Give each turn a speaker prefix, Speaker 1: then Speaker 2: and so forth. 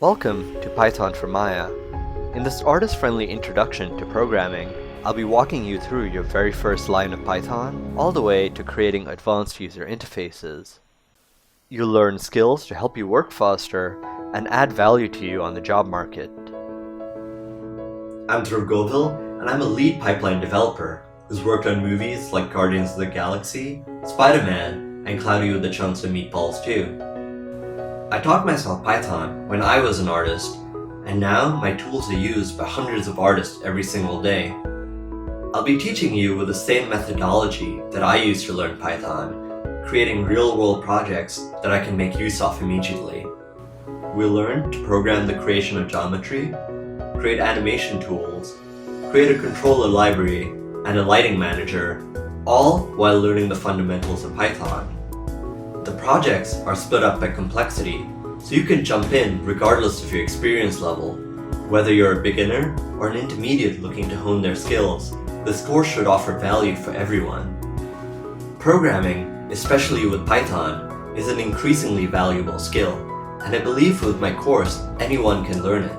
Speaker 1: Welcome to Python for Maya. In this artist-friendly introduction to programming, I'll be walking you through your very first line of Python, all the way to creating advanced user interfaces. You'll learn skills to help you work faster and add value to you on the job market.
Speaker 2: I'm Dhruv Govil, and I'm a lead pipeline developer who's worked on movies like Guardians of the Galaxy, Spider-Man, and Cloudy with a Chance of Meatballs too. I taught myself Python when I was an artist, and now my tools are used by hundreds of artists every single day. I'll be teaching you with the same methodology that I used to learn Python, creating real-world projects that I can make use of immediately. We'll learn to program the creation of geometry, create animation tools, create a controller library, and a lighting manager, all while learning the fundamentals of Python. The projects are split up by complexity, so you can jump in regardless of your experience level. Whether you're a beginner or an intermediate looking to hone their skills, this course should offer value for everyone. Programming, especially with Python, is an increasingly valuable skill, and I believe with my course anyone can learn it.